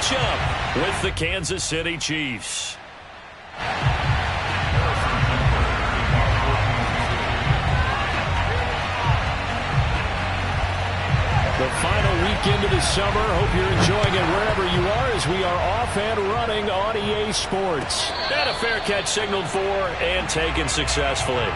matchup with the Kansas City Chiefs. The final weekend of the summer. Hope you're enjoying it wherever you are as we are off and running on EA Sports. And a fair catch signaled for and taken successfully.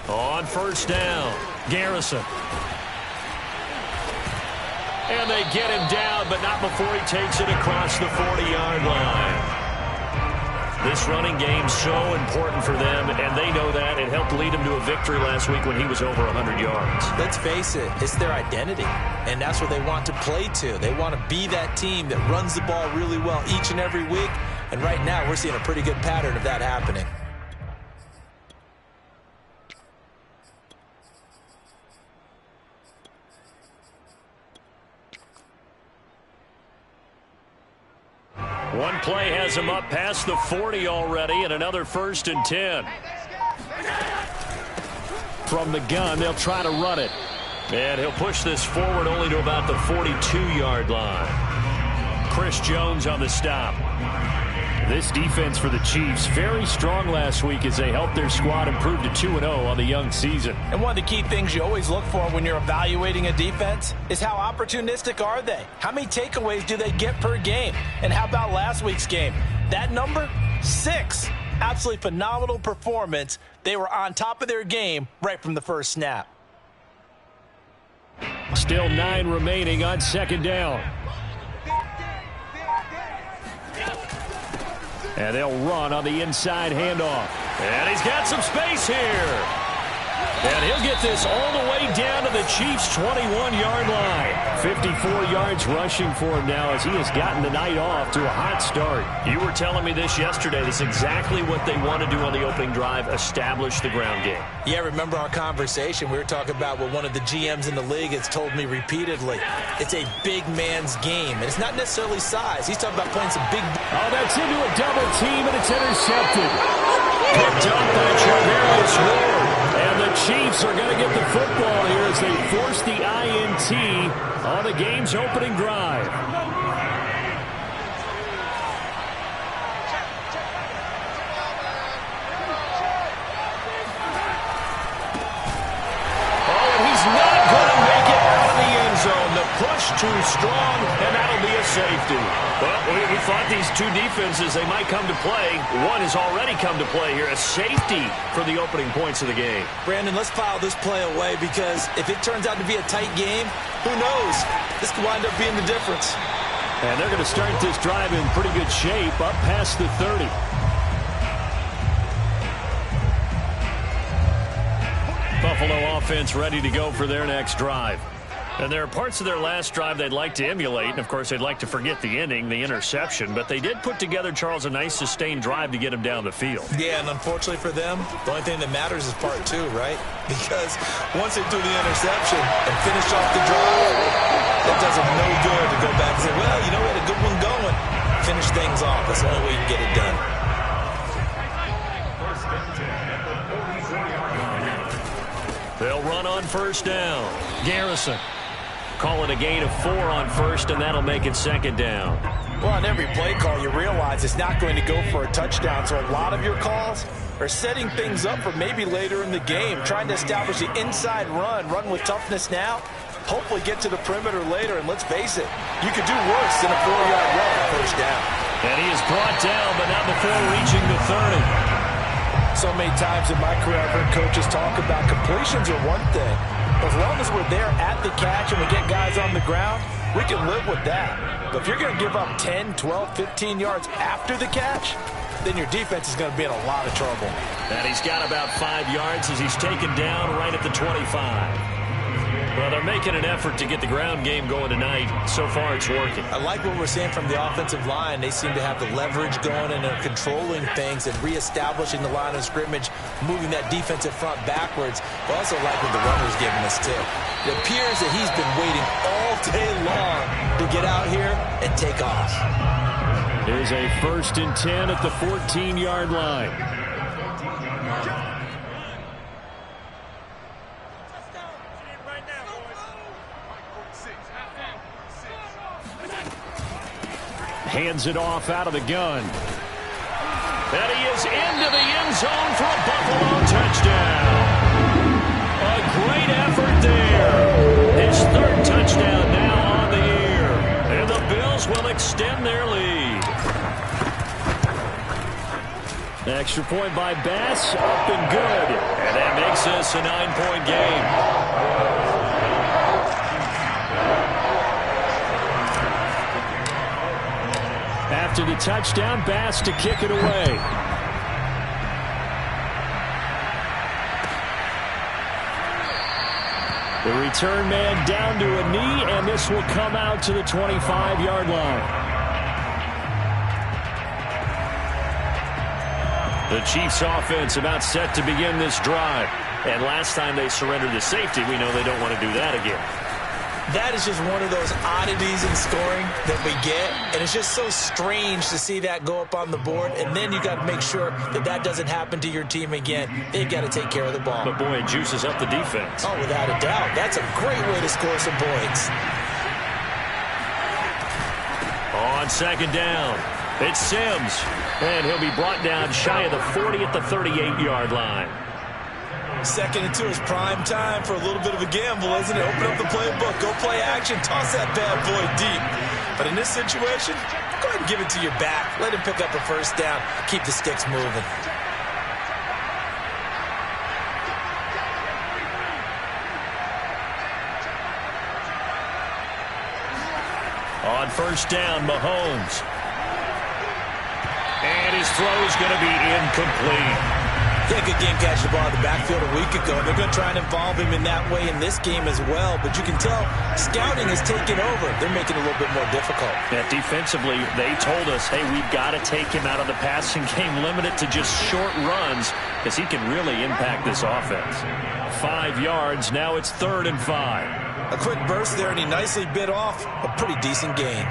On first down, Garrison. And they get him down, but not before he takes it across the 40-yard line. This running game's so important for them, and they know that. It helped lead him to a victory last week when he was over 100 yards. Let's face it, it's their identity, and that's what they want to play to. They want to be that team that runs the ball really well each and every week, and right now we're seeing a pretty good pattern of that happening. One play has him up past the 40 already, and another 1st and 10. From the gun, they'll try to run it. And he'll push this forward only to about the 42-yard line. Chris Jones on the stop. This defense for the Chiefs, very strong last week as they helped their squad improve to 2-0 on the young season. And one of the key things you always look for when you're evaluating a defense is how opportunistic are they? How many takeaways do they get per game? And how about last week's game? That number? 6. Absolutely phenomenal performance. They were on top of their game right from the first snap. Still 9 remaining on second down. And they'll run on the inside handoff. And he's got some space here. And he'll get this all the way down to the Chiefs' 21-yard line. 54 yards rushing for him now as he has gotten the night off to a hot start. You were telling me this yesterday. This is exactly what they want to do on the opening drive, establish the ground game. Yeah, remember our conversation? We were talking about what one of the GMs in the league has told me repeatedly. It's a big man's game, and it's not necessarily size. He's talking about playing some big... Oh, that's into a double team, and it's intercepted. Picked up by Charvarius Ward. And the Chiefs are going to get the football here as they force the INT on the game's opening drive. Oh, he's not going to make it out of the end zone. The push too strong, and that'll be a safety. Well, we thought these two defenses, they might come to play. One has already come to play here, a safety for the opening points of the game. Brandon, let's file this play away because if it turns out to be a tight game, who knows? This could wind up being the difference. And they're going to start this drive in pretty good shape, up past the 30. Buffalo offense ready to go for their next drive. And there are parts of their last drive they'd like to emulate. And, of course, they'd like to forget the ending, the interception. But they did put together, Charles, a nice sustained drive to get him down the field. Yeah, and unfortunately for them, the only thing that matters is part 2, right? Because once they do the interception and finish off the drive, it does them no good to go back and say, well, you know, we had a good one going. Finish things off. That's the only way you can get it done. They'll run on first down. Garrison. Call it a gain of 4 on first, and that'll make it second down. Well, on every play call, you realize it's not going to go for a touchdown, so a lot of your calls are setting things up for maybe later in the game, trying to establish the inside run with toughness now, hopefully get to the perimeter later, and let's face it, you could do worse than a 4-yard run on first down. And he is brought down, but not before reaching the 30. So many times in my career, I've heard coaches talk about completions are one thing. As long as we're there at the catch and we get guys on the ground, we can live with that. But if you're going to give up 10, 12, 15 yards after the catch, then your defense is going to be in a lot of trouble. And he's got about 5 yards as he's taken down right at the 25. Well, they're making an effort to get the ground game going tonight. So far, it's working. I like what we're seeing from the offensive line. They seem to have the leverage going, and they're controlling things and reestablishing the line of scrimmage, moving that defensive front backwards. I also like what the runner's giving us, too. It appears that he's been waiting all day long to get out here and take off. Here's a 1st and 10 at the 14-yard line. Hands it off out of the gun. And he is into the end zone for a Buffalo touchdown. A great effort there. His 3rd touchdown now on the year. And the Bills will extend their lead. Extra point by Bass, up and good. And that makes this a 9-point game. After the touchdown, Bass to kick it away. The return man down to a knee, and this will come out to the 25-yard line. The Chiefs offense about set to begin this drive. And last time they surrendered the safety, we know they don't want to do that again. That is just one of those oddities in scoring that we get, and it's just so strange to see that go up on the board, and then you got to make sure that that doesn't happen to your team again. They've got to take care of the ball. But, boy, it juices up the defense. Oh, without a doubt. That's a great way to score some points. On 2nd down, it's Sims, and he'll be brought down shy of the 40 at the 38-yard line. 2nd and 2 is prime time for a little bit of a gamble, isn't it? Open up the playbook, go play action, toss that bad boy deep. But in this situation, go ahead and give it to your back. Let him pick up a 1st down. Keep the sticks moving. On 1st down, Mahomes. And his throw is going to be incomplete. Yeah, good game catching the ball in the backfield a week ago. They're going to try and involve him in that way in this game as well. But you can tell scouting has taken over. They're making it a little bit more difficult. Yeah, defensively, they told us, hey, we've got to take him out of the passing game, limit it to just short runs, because he can really impact this offense. 5 yards, now it's 3rd and 5. A quick burst there, and he nicely bit off a pretty decent gain.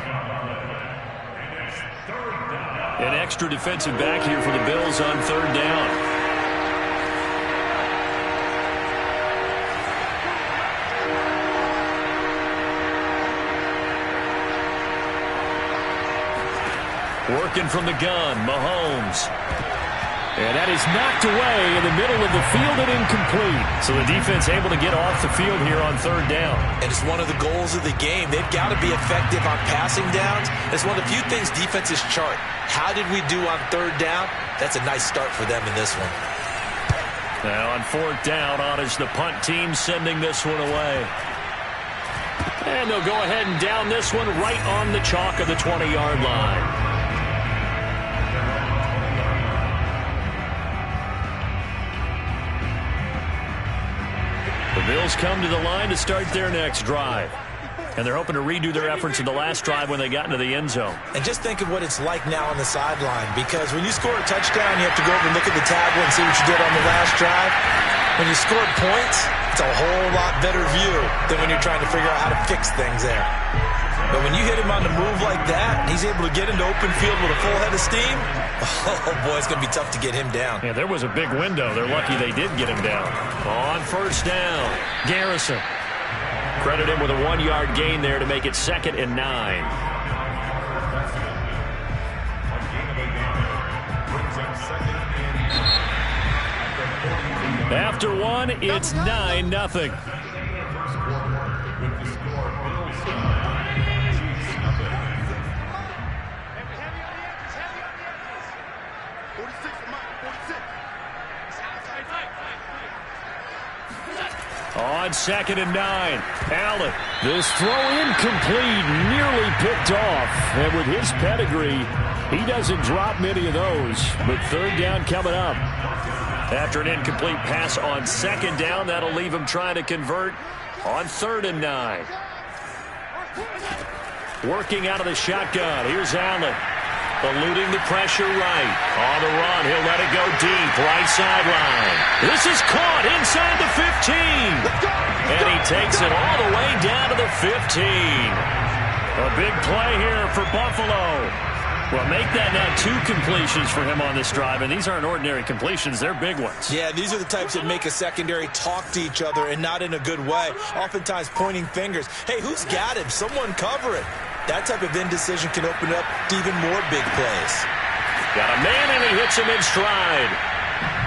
An extra defensive back here for the Bills on 3rd down. Working from the gun, Mahomes. And that is knocked away in the middle of the field and incomplete. So the defense able to get off the field here on 3rd down. And it's one of the goals of the game. They've got to be effective on passing downs. It's one of the few things defenses chart. How did we do on 3rd down? That's a nice start for them in this one. Now on 4th down, on is the punt team sending this one away. And they'll go ahead and down this one right on the chalk of the 20-yard line. The Bills come to the line to start their next drive. And they're hoping to redo their efforts in the last drive when they got into the end zone. And just think of what it's like now on the sideline, because when you score a touchdown, you have to go over and look at the table and see what you did on the last drive. When you scored points, it's a whole lot better view than when you're trying to figure out how to fix things there. But when you hit him on the move like that, and he's able to get into open field with a full head of steam, oh boy, it's going to be tough to get him down. Yeah, there was a big window. They're lucky they did get him down. On 1st down, Garrison. Credit him with a 1-yard gain there to make it 2nd and 9. After 1, it's 9-0. On 2nd and 9, Allen. This throw incomplete, nearly picked off. And with his pedigree, he doesn't drop many of those. But 3rd down coming up. After an incomplete pass on 2nd down, that'll leave him trying to convert on 3rd and 9. Working out of the shotgun. Here's Allen. Eluding the pressure right. On the run, he'll let it go deep. Right sideline. This is caught inside the 15. And he takes it all the way down to the 15. A big play here for Buffalo. Well, make that now 2 completions for him on this drive, and these aren't ordinary completions. They're big ones. Yeah, these are the types that make a secondary talk to each other and not in a good way. Oftentimes pointing fingers. Hey, who's got him? Someone cover it. That type of indecision can open up to even more big plays. Got a man, and he hits him in stride.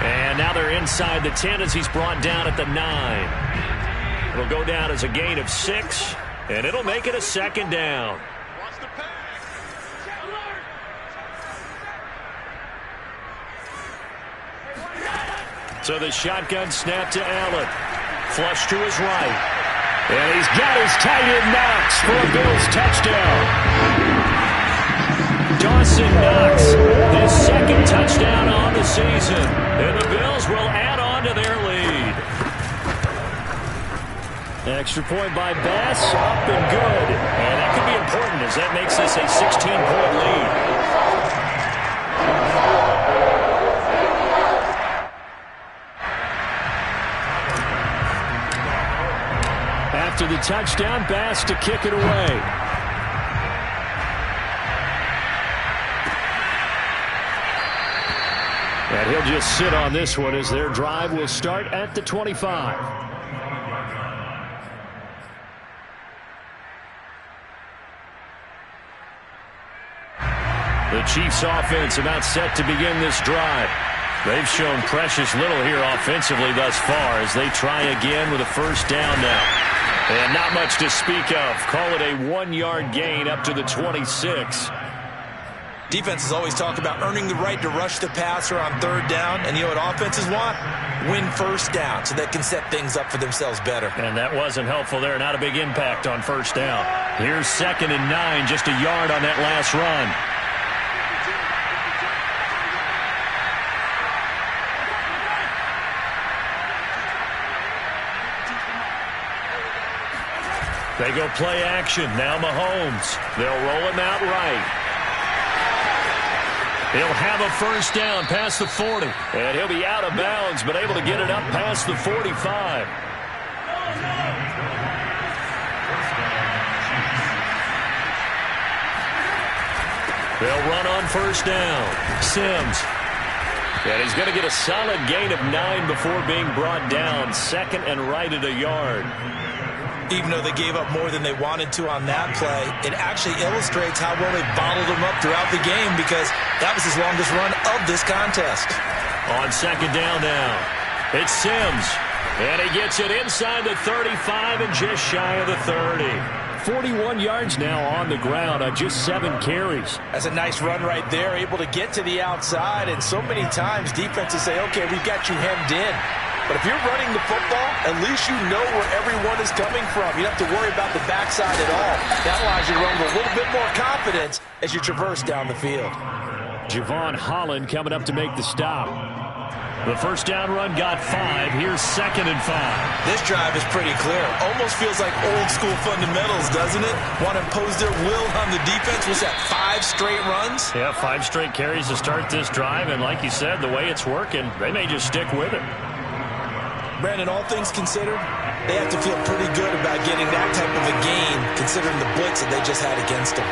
And now they're inside the 10 as he's brought down at the 9. It'll go down as a gain of 6, and it'll make it a 2nd down. So the shotgun snap to Allen. Flush to his right. And he's got his tight end Knox for a Bills touchdown. Dawson Knox, his 2nd touchdown on the season. And the Bills will add on to their lead. Extra point by Bass, up and good. And that could be important as that makes this a 16-point lead. After the touchdown, Bass to kick it away. And he'll just sit on this one as their drive will start at the 25. The Chiefs offense about set to begin this drive. They've shown precious little here offensively thus far as they try again with a 1st down now. And not much to speak of. Call it a 1-yard gain up to the 26. Defenses always talk about earning the right to rush the passer on 3rd down. And you know what offenses want? Win 1st down so they can set things up for themselves better. And that wasn't helpful there. Not a big impact on 1st down. Here's 2nd and 9, just a yard on that last run. They go play action. Now Mahomes. They'll roll him out right. He'll have a 1st down past the 40. And he'll be out of bounds, but able to get it up past the 45. They'll run on 1st down. Sims. And he's going to get a solid gain of 9 before being brought down. 2nd and right at a yard. Even though they gave up more than they wanted to on that play, it actually illustrates how well they bottled them up throughout the game because that was his longest run of this contest. On 2nd down now, it's Sims. And he gets it inside the 35 and just shy of the 30. 41 yards now on the ground on just 7 carries. That's a nice run right there, able to get to the outside. And so many times defenses say, okay, we've got you hemmed in. But if you're running the football, at least you know where everyone is coming from. You don't have to worry about the backside at all. That allows you to run with a little bit more confidence as you traverse down the field. Javon Holland coming up to make the stop. The 1st down run got 5. Here's 2nd and 5. This drive is pretty clear. Almost feels like old school fundamentals, doesn't it? Want to impose their will on the defense. Was that 5 straight runs? Yeah, 5 straight carries to start this drive. And like you said, the way it's working, they may just stick with it. Brandon, all things considered, they have to feel pretty good about getting that type of a gain, considering the blitz that they just had against them.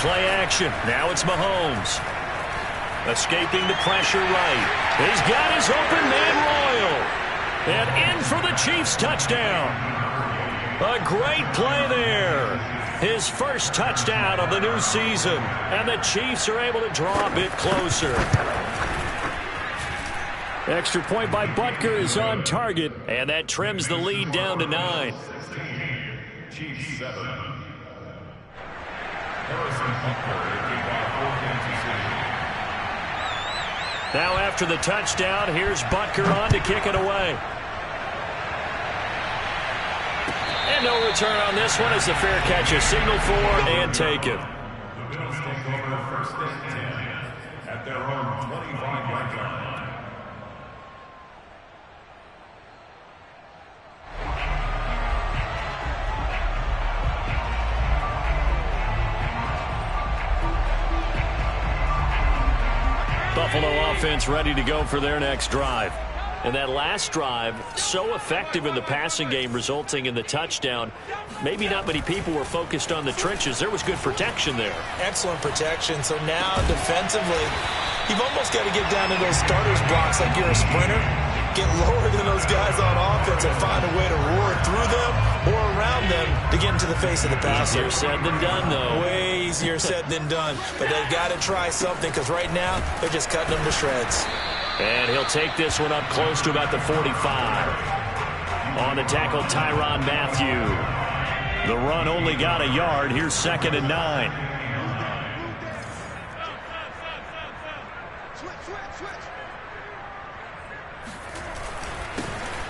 Play action. Now it's Mahomes. Escaping the pressure right. He's got his open man Royal. And in for the Chiefs touchdown. A great play there. His 1st touchdown of the new season. And the Chiefs are able to draw a bit closer. Extra point by Butker is on target. And that trims the lead down to 9. Chiefs 7. Now after the touchdown, here's Butker on to kick it away. And no return on this one as the fair catch is signaled for and taken. The Bills take over first and 10 at their own 25-yard line. Buffalo offense ready to go for their next drive. And that last drive, so effective in the passing game, resulting in the touchdown. Maybe not many people were focused on the trenches. There was good protection there. Excellent protection. So now defensively, you've almost got to get down to those starters blocks like you're a sprinter. Get lower than those guys on offense and find a way to roar through them or around them to get into the face of the passer. Easier said than done, though. Way easier said than done. But they've got to try something because right now they're just cutting them to shreds. And he'll take this one up close to about the 45. On the tackle, Tyrann Mathieu. The run only got a yard. Here's 2nd and 9.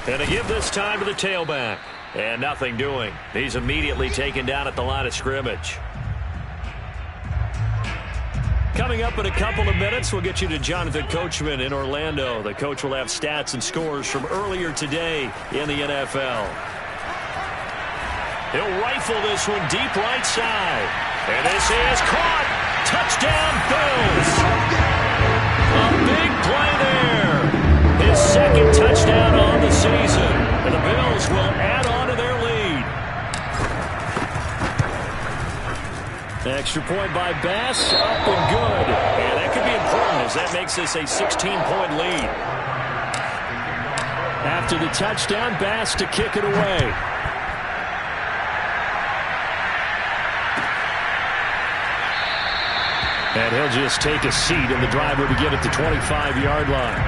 And to give this time to the tailback. And nothing doing. He's immediately taken down at the line of scrimmage. Coming up in a couple of minutes, we'll get you to Jonathan Coachman in Orlando. The coach will have stats and scores from earlier today in the NFL. He'll rifle this one deep right side. And this is caught. Touchdown, Bills. A big play there. His 2nd touchdown on the season. And the Bills will add on to their lead. Extra point by Bass, up and good. And that could be important as that makes this a 16-point lead. After the touchdown, Bass to kick it away. And he'll just take a seat in the driver to get at the 25-yard line.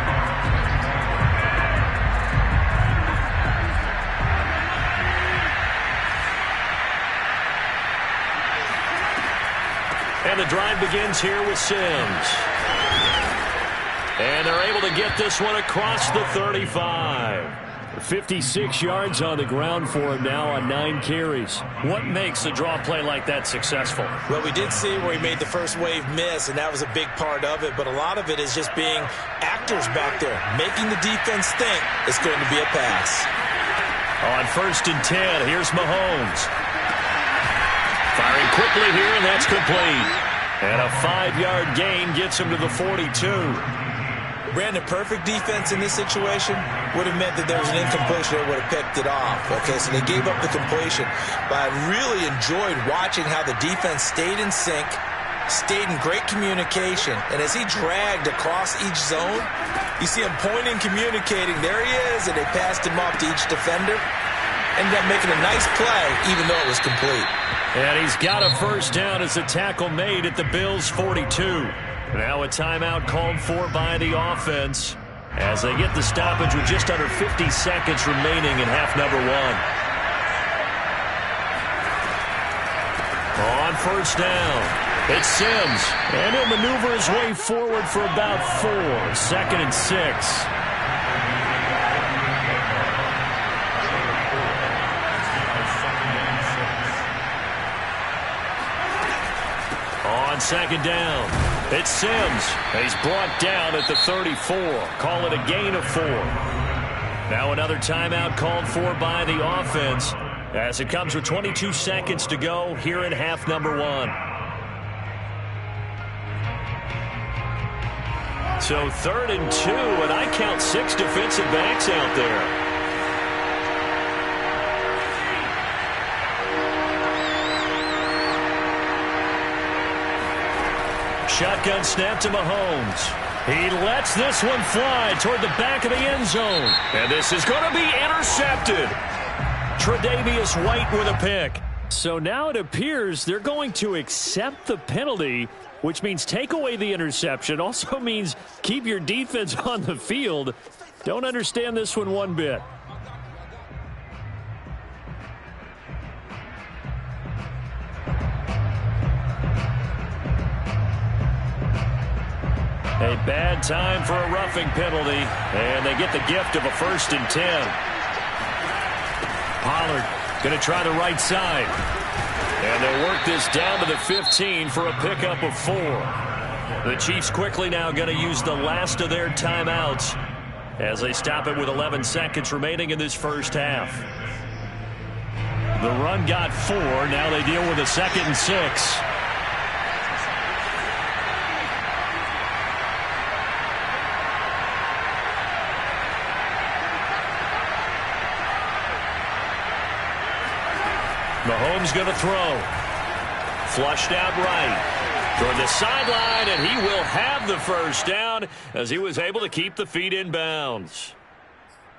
And the drive begins here with Sims. And they're able to get this one across the 35. 56 yards on the ground for him now on 9 carries. What makes a draw play like that successful? Well, we did see where he made the first wave miss, and that was a big part of it. But a lot of it is just being actors back there, making the defense think it's going to be a pass. On 1st and 10, here's Mahomes. Firing quickly here, and that's complete. And a 5-yard gain gets him to the 42. Brandon, perfect defense in this situation would have meant that there was an incompletion that would have picked it off. Okay, so they gave up the completion. But I really enjoyed watching how the defense stayed in sync, stayed in great communication. And as he dragged across each zone, you see him pointing, communicating. There he is, and they passed him off to each defender. Ended up making a nice play, even though it was complete. And he's got a first down as the tackle made at the Bills' 42. Now a timeout called for by the offense as they get the stoppage with just under 50 seconds remaining in half number 1. On 1st down, it's Sims. And he'll maneuver his way forward for about 4. 2nd and 6. On 2nd down, it's Sims. He's brought down at the 34. Call it a gain of 4. Now another timeout called for by the offense as it comes with 22 seconds to go here in half number 1. So 3rd and 2, and I count 6 defensive backs out there. Shotgun snap to Mahomes. He lets this one fly toward the back of the end zone. And this is going to be intercepted. Tre'Davious White with a pick. So now it appears they're going to accept the penalty, which means take away the interception. Also means keep your defense on the field. Don't understand this one bit. A bad time for a roughing penalty, and they get the gift of a 1st and 10. Pollard going to try the right side. And they'll work this down to the 15 for a pickup of 4. The Chiefs quickly now going to use the last of their timeouts as they stop it with 11 seconds remaining in this first half. The run got 4. Now they deal with a 2nd and 6. Mahomes going to throw. Flushed out right. Toward the sideline, and he will have the first down as he was able to keep the feet in bounds.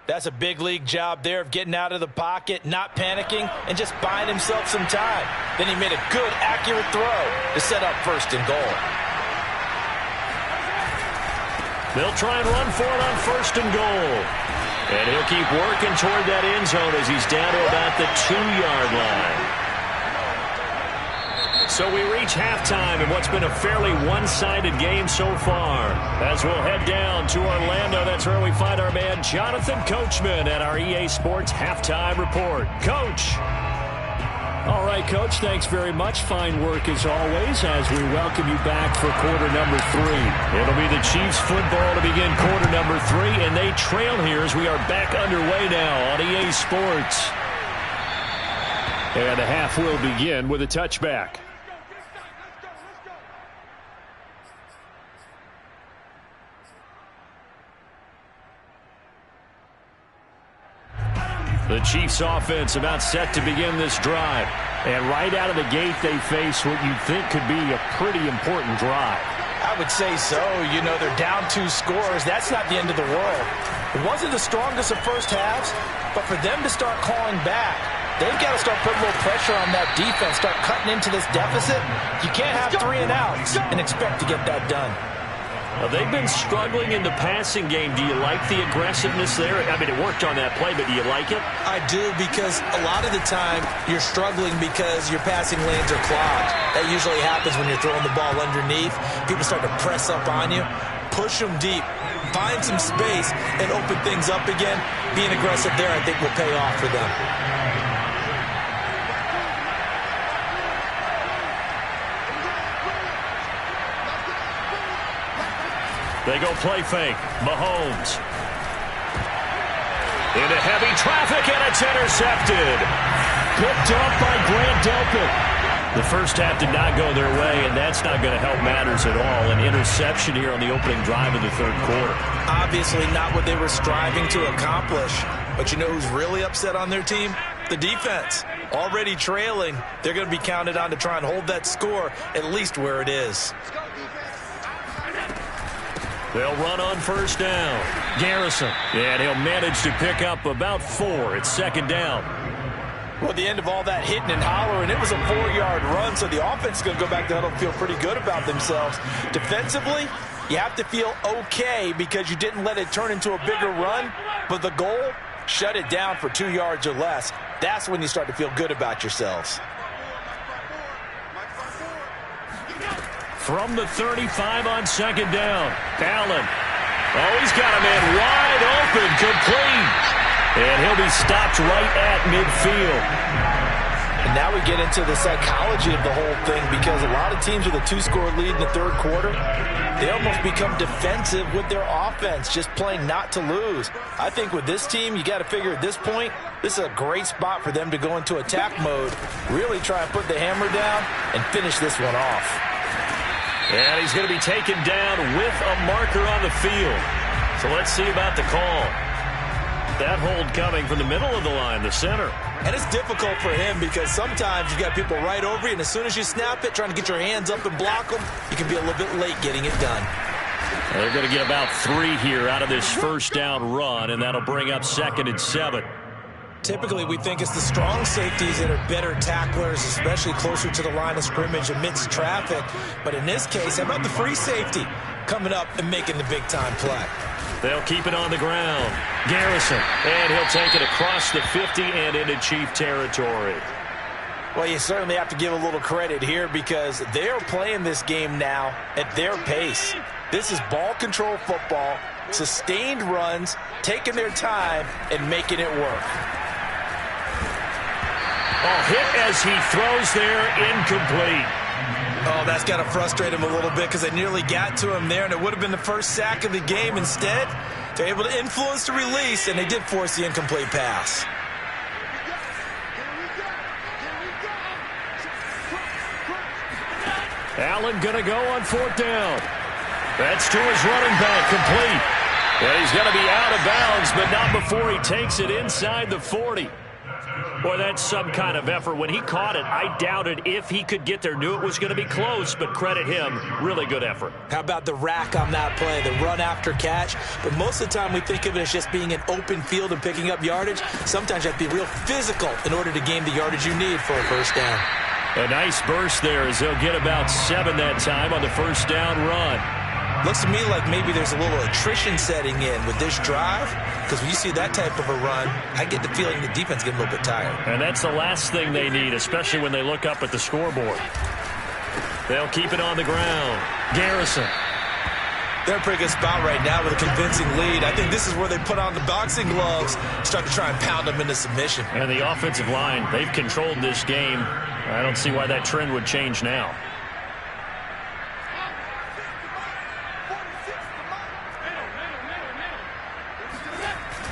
That's a big league job there of getting out of the pocket, not panicking, and just buying himself some time. Then he made a good, accurate throw to set up 1st and goal. They'll try and run for it on 1st and goal. And he'll keep working toward that end zone as he's down to about the 2-yard line. So we reach halftime in what's been a fairly one-sided game so far. As we'll head down to Orlando, that's where we find our man Jonathan Coachman at our EA Sports Halftime Report. Coach. All right, Coach, thanks very much. Fine work as always as we welcome you back for quarter number 3. It'll be the Chiefs football to begin quarter number 3, and they trail here as we are back underway now on EA Sports. And the half will begin with a touchback. The Chiefs offense about set to begin this drive. And right out of the gate, they face what you'd think could be a pretty important drive. I would say so. You know, they're down 2 scores. That's not the end of the world. It wasn't the strongest of first halves, but for them to start clawing back, they've got to start putting a little pressure on that defense, start cutting into this deficit. You can't have 3 and outs and expect to get that done. They've been struggling in the passing game. Do you like the aggressiveness there? I mean, it worked on that play, but do you like it? I do, because a lot of the time you're struggling because your passing lanes are clogged. That usually happens when you're throwing the ball underneath. People start to press up on you. Push them deep. Find some space and open things up again. Being aggressive there, I think, will pay off for them. They go play fake. Mahomes. Into heavy traffic, and it's intercepted. Picked up by Grant Delpit. The first half did not go their way, and that's not going to help matters at all. An interception here on the opening drive of the 3rd quarter. Obviously not what they were striving to accomplish. But you know who's really upset on their team? The defense. Already trailing. They're going to be counted on to try and hold that score at least where it is. They'll run on 1st down. Garrison. And he'll manage to pick up about 4. It's 2nd down. Well, at the end of all that hitting and hollering, it was a 4-yard run, so the offense is going to go back to huddle and feel pretty good about themselves. Defensively, you have to feel okay because you didn't let it turn into a bigger run, but the goal, shut it down for 2 yards or less. That's when you start to feel good about yourselves. From the 35 on 2nd down. Allen. Oh, he's got a man wide open, complete. And he'll be stopped right at midfield. And now we get into the psychology of the whole thing, because a lot of teams with a 2-score lead in the 3rd quarter, they almost become defensive with their offense, just playing not to lose. I think with this team, you got to figure at this point, this is a great spot for them to go into attack mode, really try and put the hammer down and finish this one off. And he's going to be taken down with a marker on the field. So let's see about the call. That hold coming from the middle of the line, the center. And it's difficult for him because sometimes you've got people right over you, and as soon as you snap it, trying to get your hands up and block them, you can be a little bit late getting it done. They're going to get about 3 here out of this 1st down run, and that'll bring up 2nd and 7. Typically, we think it's the strong safeties that are better tacklers, especially closer to the line of scrimmage amidst traffic. But in this case, how about the free safety coming up and making the big-time play? They'll keep it on the ground. Garrison, and he'll take it across the 50 and into Chief territory. Well, you certainly have to give a little credit here because they're playing this game now at their pace. This is ball control football, sustained runs, taking their time, and making it work. Oh, hit as he throws there, incomplete. Oh, that's got to frustrate him a little bit because they nearly got to him there, and it would have been the first sack of the game. Instead, they're able to influence the release, and they did force the incomplete pass. Allen going to go on 4th down. That's to his running back, complete. And he's going to be out of bounds, but not before he takes it inside the 40. Boy, that's some kind of effort. When he caught it, I doubted if he could get there. Knew it was going to be close, but credit him. Really good effort. How about the rack on that play, the run after catch? But most of the time we think of it as just being an open field and picking up yardage. Sometimes you have to be real physical in order to gain the yardage you need for a first down. A nice burst there as they'll get about 7 that time on the first down run. Looks to me like maybe there's a little attrition setting in with this drive, because when you see that type of a run, I get the feeling the defense getting a little bit tired. And that's the last thing they need, especially when they look up at the scoreboard. They'll keep it on the ground. Garrison. They're in a pretty good spot right now with a convincing lead. I think this is where they put on the boxing gloves, start to try and pound them into submission. And the offensive line, they've controlled this game. I don't see why that trend would change now.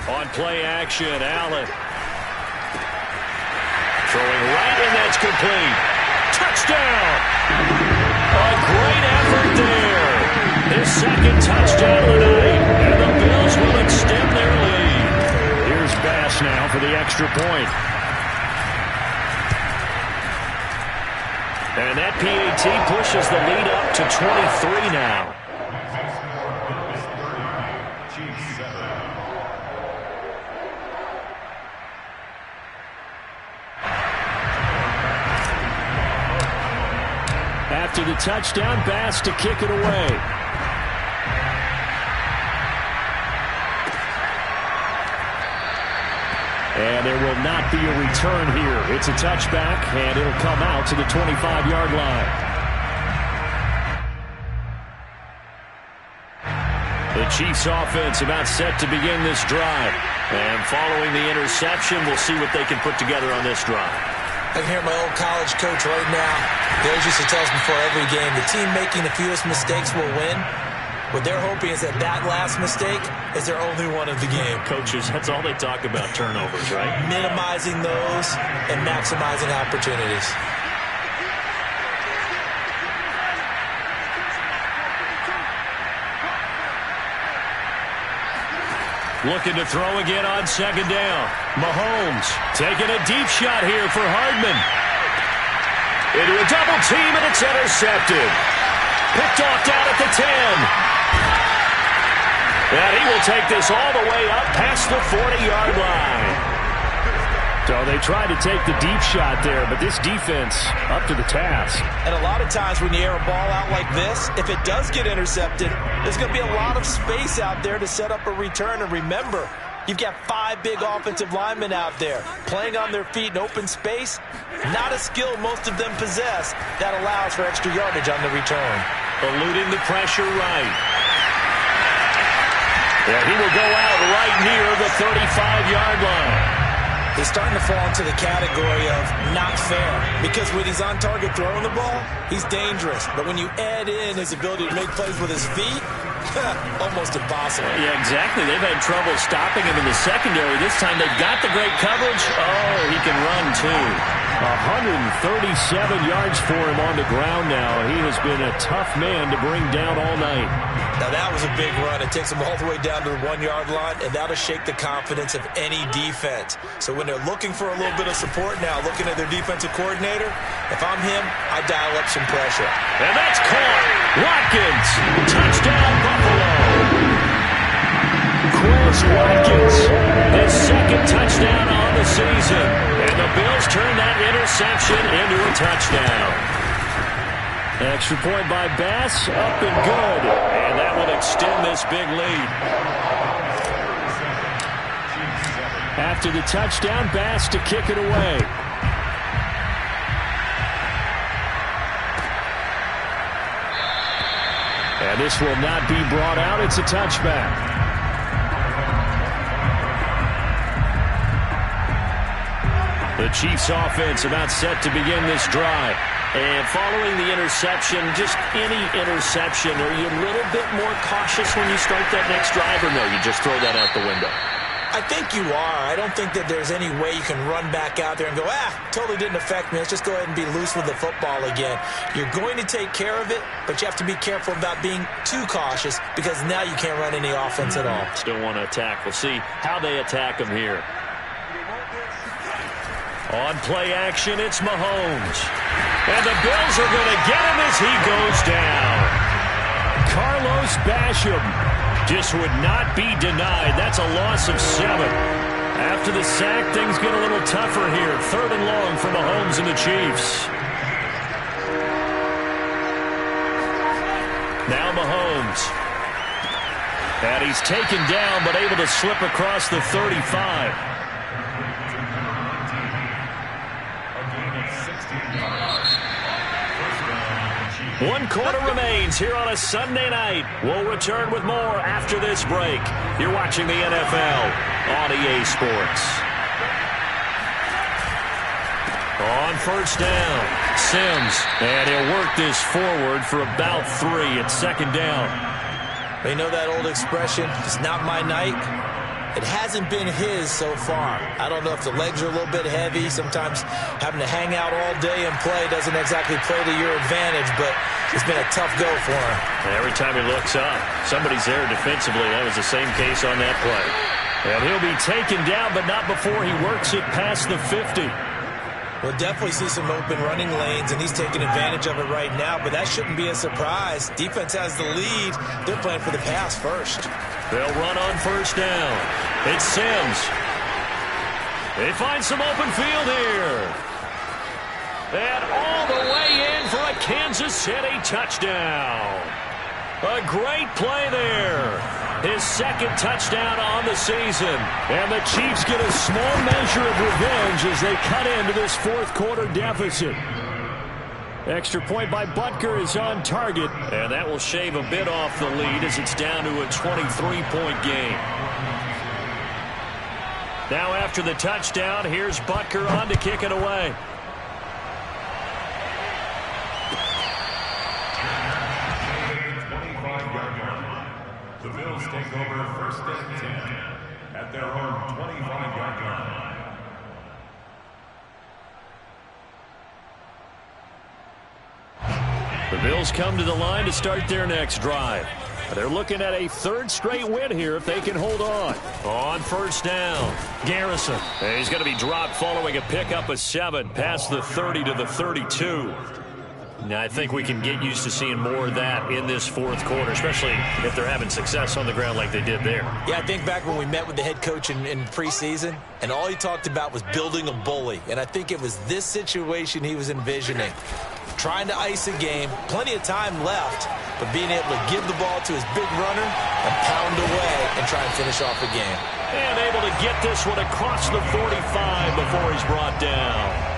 On play action, Allen. Throwing right, and that's complete. Touchdown! A great effort there. His second touchdown of the night, and the Bills will extend their lead. Here's Bass now for the extra point. And that PAT pushes the lead up to 23 now. After the touchdown, Bass to kick it away. And there will not be a return here. It's a touchback, and it'll come out to the 25-yard line. The Chiefs offense about set to begin this drive. And following the interception, we'll see what they can put together on this drive. I can hear my old college coach right now. He always used to tell us before every game, the team making the fewest mistakes will win. What they're hoping is that that last mistake is their only one of the game. Coaches, that's all they talk about, turnovers, right? Minimizing those and maximizing opportunities. Looking to throw again on 2nd down. Mahomes taking a deep shot here for Hardman. Into a double team, and it's intercepted. Picked off down at the 10. And he will take this all the way up past the 40-yard line. So they tried to take the deep shot there, but this defense up to the task. And a lot of times when you air a ball out like this, if it does get intercepted, there's going to be a lot of space out there to set up a return. And remember, you've got 5 big offensive linemen out there playing on their feet in open space. Not a skill most of them possess that allows for extra yardage on the return. Eluding the pressure right. And he will go out right near the 35-yard line. He's starting to fall into the category of not fair, because when he's on target throwing the ball, he's dangerous. But when you add in his ability to make plays with his feet, almost impossible. Yeah, exactly. They've had trouble stopping him in the secondary. This time they've got the great coverage. Oh, he can run too. 137 yards for him on the ground now. He has been a tough man to bring down all night. Now that was a big run. It takes him all the way down to the 1-yard line, and that'll shake the confidence of any defense. So when they're looking for a little bit of support now, looking at their defensive coordinator, if I'm him, I dial up some pressure. And that's caught. Watkins, touchdown Buffalo. Quez Watkins, his second touchdown on the season. And the Bills turn that interception into a touchdown. Extra point by Bass, up and good. And that will extend this big lead. After the touchdown, Bass to kick it away. And this will not be brought out. It's a touchback. The Chiefs offense about set to begin this drive. And following the interception, just any interception, are you a little bit more cautious when you start that next drive, or no, you just throw that out the window? I think you are. I don't think that there's any way you can run back out there and go, totally didn't affect me. Let's just go ahead and be loose with the football again. You're going to take care of it, but you have to be careful about being too cautious because now you can't run any offense at all. Still want to attack. We'll see how they attack them here. On play action, it's Mahomes. And the Bills are going to get him as he goes down. Carlos Basham just would not be denied. That's a loss of 7. After the sack, things get a little tougher here. 3rd and long for Mahomes and the Chiefs. Now Mahomes. And he's taken down, but able to slip across the 35. 1 quarter remains here on a Sunday night. We'll return with more after this break. You're watching the NFL on EA Sports. On first down, Sims. And he'll work this forward for about 3 at 2nd down. They know that old expression, it's not my night. It hasn't been his so far. I don't know if the legs are a little bit heavy. Sometimes having to hang out all day and play doesn't exactly play to your advantage, but it's been a tough go for him. Every time he looks up, somebody's there defensively. That was the same case on that play. And he'll be taken down, but not before he works it past the 50. We'll definitely see some open running lanes, and he's taking advantage of it right now, but that shouldn't be a surprise. Defense has the lead. They're playing for the pass first. They'll run on first down. It's Sims. They find some open field here. And all the way in for a Kansas City touchdown. A great play there. His 2nd touchdown on the season. And the Chiefs get a small measure of revenge as they cut into this 4th quarter deficit. Extra point by Butker is on target. And that will shave a bit off the lead as it's down to a 23-point game. Now after the touchdown, here's Butker on to kick it away. The Bills take over 1st and 10 at their own 25-yard line. The Bills come to the line to start their next drive. They're looking at a 3rd straight win here if they can hold on. On first down, Garrison. And he's going to be dropped following a pickup of 7 past the 30 to the 32. Now, I think we can get used to seeing more of that in this 4th quarter, especially if they're having success on the ground like they did there. Yeah, I think back when we met with the head coach in preseason, and all he talked about was building a bully. And I think it was this situation he was envisioning. Trying to ice a game, plenty of time left, but being able to give the ball to his big runner and pound away and try and finish off the game. And able to get this one across the 45 before he's brought down.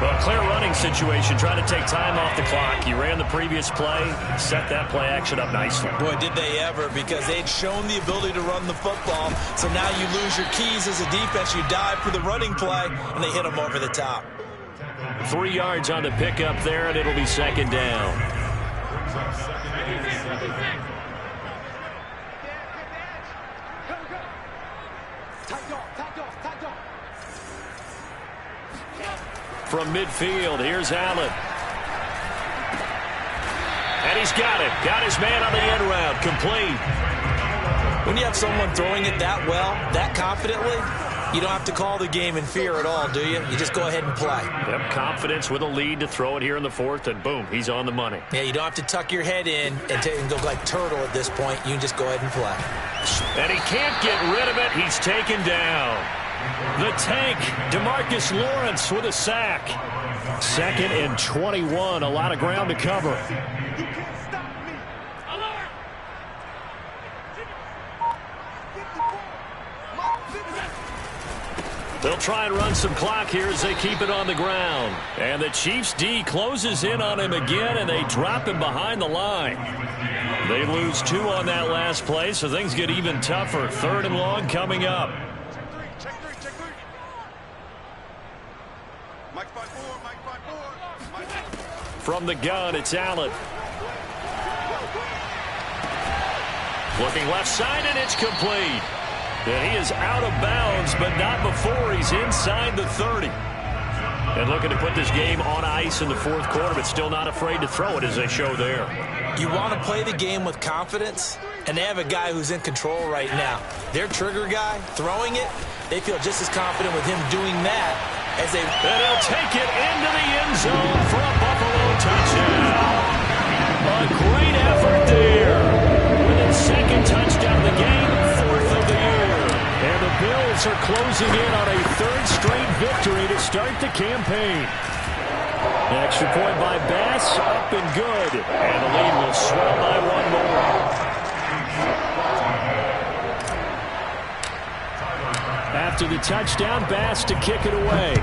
Well, clear running situation, trying to take time off the clock. He ran the previous play, set that play action up nicely. Boy, did they ever, because they'd shown the ability to run the football. So now you lose your keys as a defense. You dive for the running play, and they hit them over the top. 3 yards on the pickup there, and it'll be 2nd down. From midfield, here's Allen. And he's got it. Got his man on the end route. Complete. When you have someone throwing it that well, that confidently, you don't have to call the game in fear at all, do you? You just go ahead and play. Yep, confidence with a lead to throw it here in the 4th, and boom, he's on the money. Yeah, you don't have to tuck your head in and go like turtle at this point. You can just go ahead and play. And he can't get rid of it. He's taken down. The tank, DeMarcus Lawrence with a sack. 2nd and 21, a lot of ground to cover. They'll try and run some clock here as they keep it on the ground. And the Chiefs D closes in on him again, and they drop him behind the line. They lose 2 on that last play, so things get even tougher. 3rd and long coming up. From the gun, it's Allen. Looking left side, and it's complete. And he is out of bounds, but not before he's inside the 30. And looking to put this game on ice in the 4th quarter, but still not afraid to throw it as they show there. You want to play the game with confidence, and they have a guy who's in control right now. Their trigger guy, throwing it, they feel just as confident with him doing that as they... And he'll take it into the end zone for a Buffalo touchdown. A great effort there. With his 2nd touchdown of the game, 4th of the year. And the Bills are closing in on a 3rd straight victory to start the campaign. An extra point by Bass, up and good. And the lead will swell by 1 more. After the touchdown, Bass to kick it away.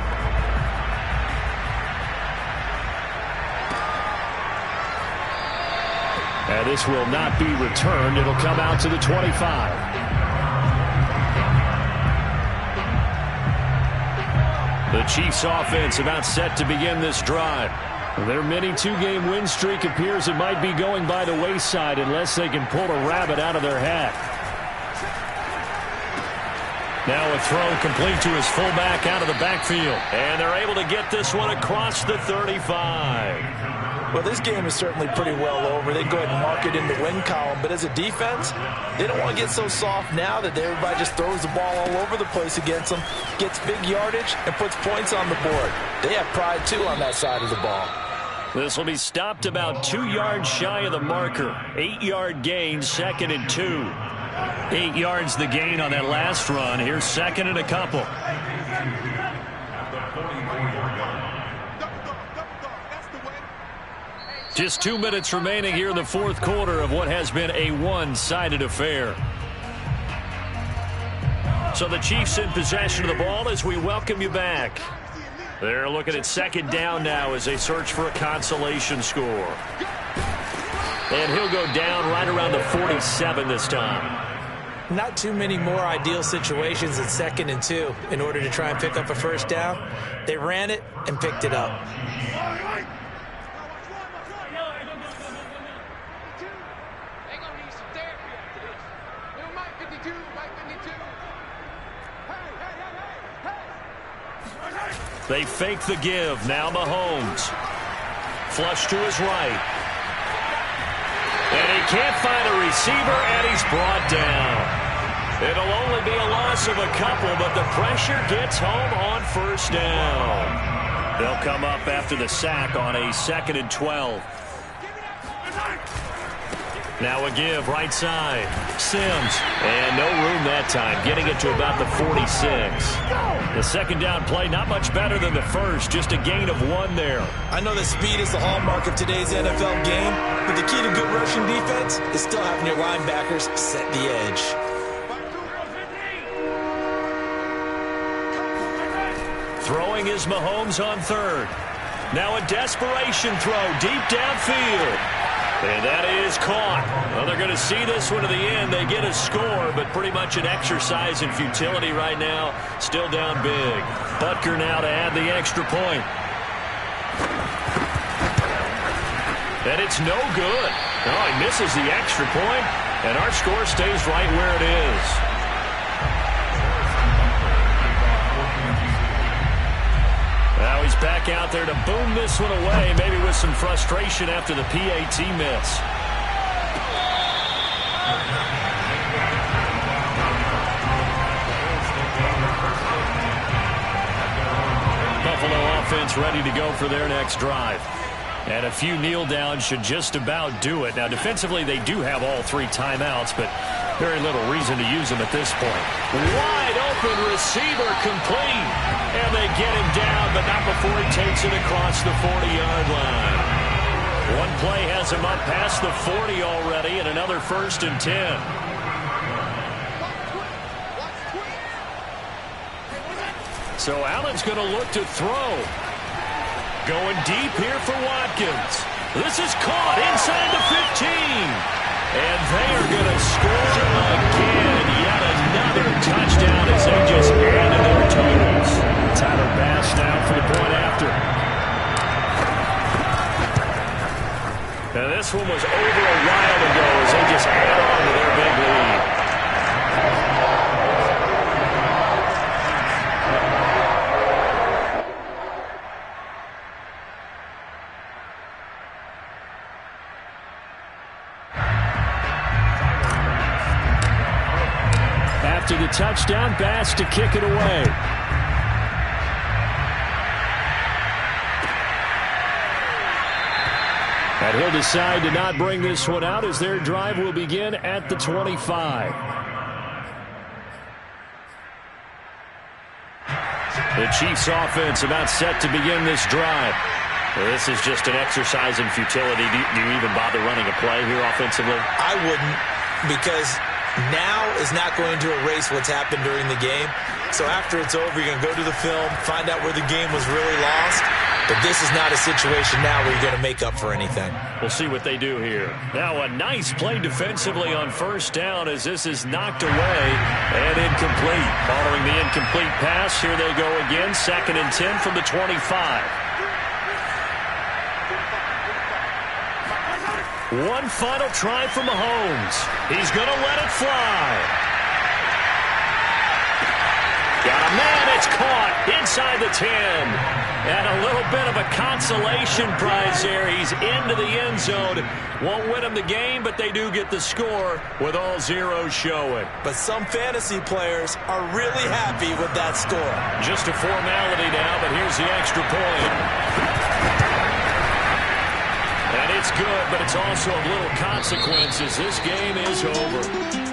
And this will not be returned. It'll come out to the 25. The Chiefs offense about set to begin this drive. Their mini 2-game win streak appears it might be going by the wayside unless they can pull a rabbit out of their hat. Now a throw complete to his fullback out of the backfield. And they're able to get this one across the 35. Well, this game is certainly pretty well over. They go ahead and mark it in the win column. But as a defense, they don't want to get so soft now that everybody just throws the ball all over the place against them, gets big yardage, and puts points on the board. They have pride, too, on that side of the ball. This will be stopped about 2 yards shy of the marker. 8-yard gain, 2nd and 2. 8 yards the gain on that last run. Here's 2nd and a couple. Just 2 minutes remaining here in the 4th quarter of what has been a one-sided affair. So the Chiefs in possession of the ball as we welcome you back. They're looking at 2nd down now as they search for a consolation score. And he'll go down right around the 47 this time. Not too many more ideal situations in 2nd and 2 in order to try and pick up a 1st down. They ran it and picked it up. They fake the give. Now Mahomes. Flush to his right. And he can't find a receiver, and he's brought down. It'll only be a loss of a couple, but the pressure gets home on 1st down. They'll come up after the sack on a 2nd and 12. Now a give, right side. Sims. And no room that time, getting it to about the 46. The 2nd down play, not much better than the 1st, just a gain of 1 there. I know that speed is the hallmark of today's NFL game, but the key to good rushing defense is still having your linebackers set the edge. Throwing is Mahomes on 3rd. Now a desperation throw deep downfield. And that is caught. Well, they're going to see this one to the end. They get a score, but pretty much an exercise in futility right now. Still down big. Butker now to add the extra point. And it's no good. Oh, he misses the extra point, and our score stays right where it is. Now he's back out there to boom this one away, maybe with some frustration after the PAT miss. Buffalo offense ready to go for their next drive. And a few kneel downs should just about do it. Now, defensively, they do have all 3 timeouts, but very little reason to use them at this point. Wide open receiver complete. And they get him down, but not before he takes it across the 40-yard line. One play has him up past the 40 already, and another 1st and 10. So Allen's going to look to throw. Going deep here for Watkins. This is caught inside the 15. And they are going to score again. Yet another touchdown as they just added their totals. Tyler Bass now for the point after. Now this one was over a while ago as they just add on to their big lead. After the touchdown, Bass to kick it away. And he'll decide to not bring this one out as their drive will begin at the 25. The Chiefs offense about set to begin this drive. Well, this is just an exercise in futility. Do you even bother running a play here offensively? I wouldn't, because now is not going to erase what's happened during the game. So after it's over, you're going to go to the film, find out where the game was really lost. But this is not a situation now where you're going to make up for anything. We'll see what they do here. Now a nice play defensively on first down as this is knocked away and incomplete. Following the incomplete pass, here they go again. 2nd and 10 from the 25. One final try for Mahomes. He's going to let it fly. Got a man, it's caught inside the 10. And a little bit of a consolation prize there. He's into the end zone. Won't win him the game, but they do get the score with all zeros showing. But some fantasy players are really happy with that score. Just a formality now, but here's the extra point. And it's good, but it's also of little consequences. This game is over.